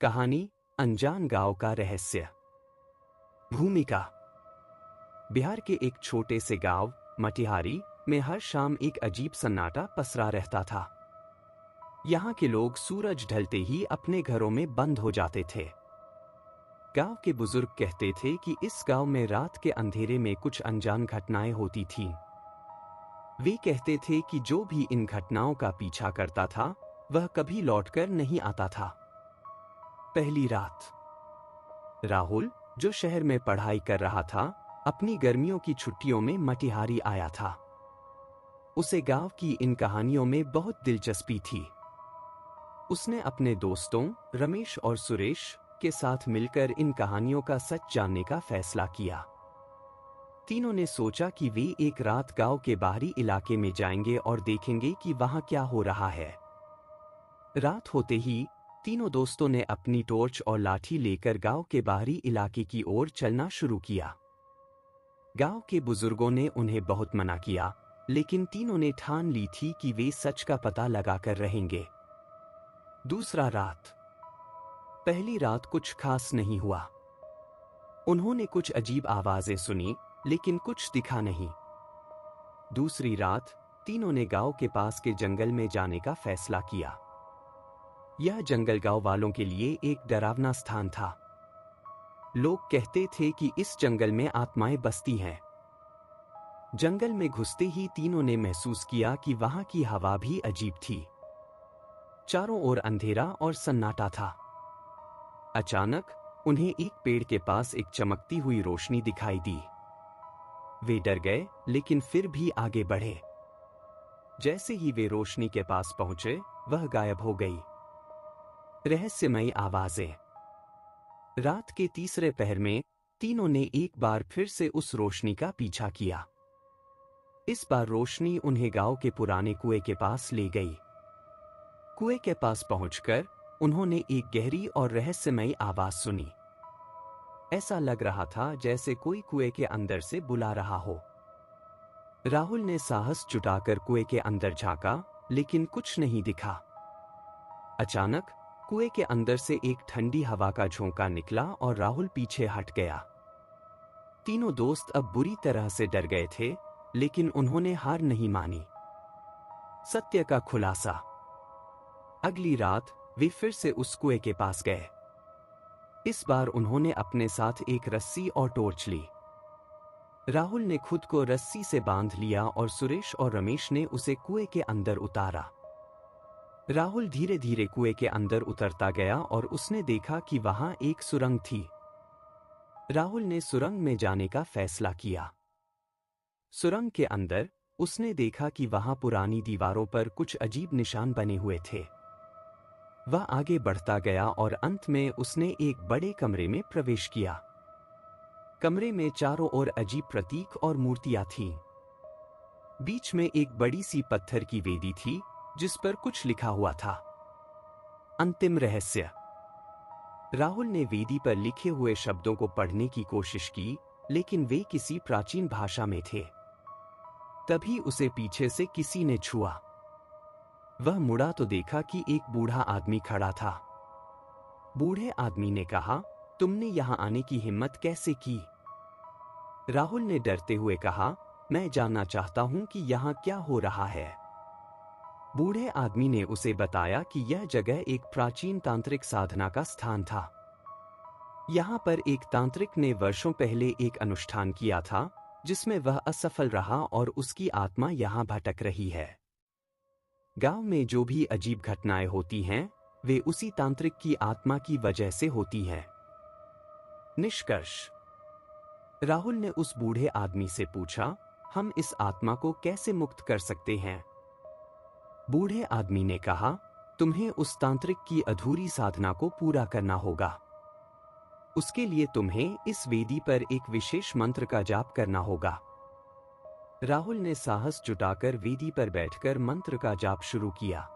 कहानी अनजान गांव का रहस्य। भूमिका। बिहार के एक छोटे से गांव मटिहारी में हर शाम एक अजीब सन्नाटा पसरा रहता था। यहाँ के लोग सूरज ढलते ही अपने घरों में बंद हो जाते थे। गांव के बुजुर्ग कहते थे कि इस गांव में रात के अंधेरे में कुछ अनजान घटनाएं होती थीं। वे कहते थे कि जो भी इन घटनाओं का पीछा करता था वह कभी लौटकर नहीं आता था। पहली रात। राहुल, जो शहर में पढ़ाई कर रहा था, अपनी गर्मियों की छुट्टियों में मटिहारी आया था। उसे गांव की इन कहानियों में बहुत दिलचस्पी थी। उसने अपने दोस्तों रमेश और सुरेश के साथ मिलकर इन कहानियों का सच जानने का फैसला किया। तीनों ने सोचा कि वे एक रात गांव के बाहरी इलाके में जाएंगे और देखेंगे कि वहां क्या हो रहा है। रात होते ही तीनों दोस्तों ने अपनी टॉर्च और लाठी लेकर गांव के बाहरी इलाके की ओर चलना शुरू किया। गांव के बुजुर्गों ने उन्हें बहुत मना किया, लेकिन तीनों ने ठान ली थी कि वे सच का पता लगाकर रहेंगे। दूसरा रात। पहली रात कुछ खास नहीं हुआ। उन्होंने कुछ अजीब आवाजें सुनी, लेकिन कुछ दिखा नहीं। दूसरी रात तीनों ने गांव के पास के जंगल में जाने का फैसला किया। यह जंगल गांव वालों के लिए एक डरावना स्थान था। लोग कहते थे कि इस जंगल में आत्माएं बसती हैं। जंगल में घुसते ही तीनों ने महसूस किया कि वहां की हवा भी अजीब थी। चारों ओर अंधेरा और सन्नाटा था। अचानक उन्हें एक पेड़ के पास एक चमकती हुई रोशनी दिखाई दी। वे डर गए, लेकिन फिर भी आगे बढ़े। जैसे ही वे रोशनी के पास पहुंचे, वह गायब हो गई। रहस्यमयी आवाजें। रात के तीसरे पहर में तीनों ने एक बार फिर से उस रोशनी का पीछा किया। इस बार रोशनी उन्हें गांव के पुराने कुएं के पास ले गई। कुएं के पास पहुंचकर उन्होंने एक गहरी और रहस्यमयी आवाज सुनी। ऐसा लग रहा था जैसे कोई कुएं के अंदर से बुला रहा हो। राहुल ने साहस जुटाकर कुएं के अंदर झांका, लेकिन कुछ नहीं दिखा। अचानक कुएं के अंदर से एक ठंडी हवा का झोंका निकला और राहुल पीछे हट गया। तीनों दोस्त अब बुरी तरह से डर गए थे, लेकिन उन्होंने हार नहीं मानी। सत्य का खुलासा। अगली रात वे फिर से उस कुएं के पास गए। इस बार उन्होंने अपने साथ एक रस्सी और टॉर्च ली। राहुल ने खुद को रस्सी से बांध लिया और सुरेश और रमेश ने उसे कुएं के अंदर उतारा। राहुल धीरे धीरे कुएं के अंदर उतरता गया और उसने देखा कि वहां एक सुरंग थी। राहुल ने सुरंग में जाने का फैसला किया। सुरंग के अंदर उसने देखा कि वहां पुरानी दीवारों पर कुछ अजीब निशान बने हुए थे। वह आगे बढ़ता गया और अंत में उसने एक बड़े कमरे में प्रवेश किया। कमरे में चारों ओर अजीब प्रतीक और मूर्तियां थीं। बीच में एक बड़ी सी पत्थर की वेदी थी, जिस पर कुछ लिखा हुआ था। अंतिम रहस्य। राहुल ने वेदी पर लिखे हुए शब्दों को पढ़ने की कोशिश की, लेकिन वे किसी प्राचीन भाषा में थे। तभी उसे पीछे से किसी ने छुआ। वह मुड़ा तो देखा कि एक बूढ़ा आदमी खड़ा था। बूढ़े आदमी ने कहा, तुमने यहां आने की हिम्मत कैसे की? राहुल ने डरते हुए कहा, मैं जानना चाहता हूं कि यहां क्या हो रहा है। बूढ़े आदमी ने उसे बताया कि यह जगह एक प्राचीन तांत्रिक साधना का स्थान था। यहाँ पर एक तांत्रिक ने वर्षों पहले एक अनुष्ठान किया था, जिसमें वह असफल रहा और उसकी आत्मा यहाँ भटक रही है। गांव में जो भी अजीब घटनाएं होती हैं, वे उसी तांत्रिक की आत्मा की वजह से होती हैं। निष्कर्ष। राहुल ने उस बूढ़े आदमी से पूछा, हम इस आत्मा को कैसे मुक्त कर सकते हैं? बूढ़े आदमी ने कहा, तुम्हें उस तांत्रिक की अधूरी साधना को पूरा करना होगा। उसके लिए तुम्हें इस वेदी पर एक विशेष मंत्र का जाप करना होगा। राहुल ने साहस जुटाकर वेदी पर बैठकर मंत्र का जाप शुरू किया।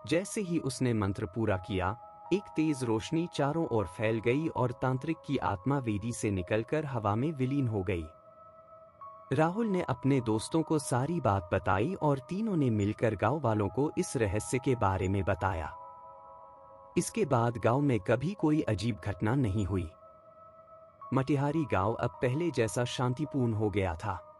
जैसे ही उसने मंत्र पूरा किया, एक तेज रोशनी चारों ओर फैल गई और तांत्रिक की आत्मा वेदी से निकलकर हवा में विलीन हो गई। राहुल ने अपने दोस्तों को सारी बात बताई और तीनों ने मिलकर गांव वालों को इस रहस्य के बारे में बताया। इसके बाद गांव में कभी कोई अजीब घटना नहीं हुई। मटिहारी गांव अब पहले जैसा शांतिपूर्ण हो गया था।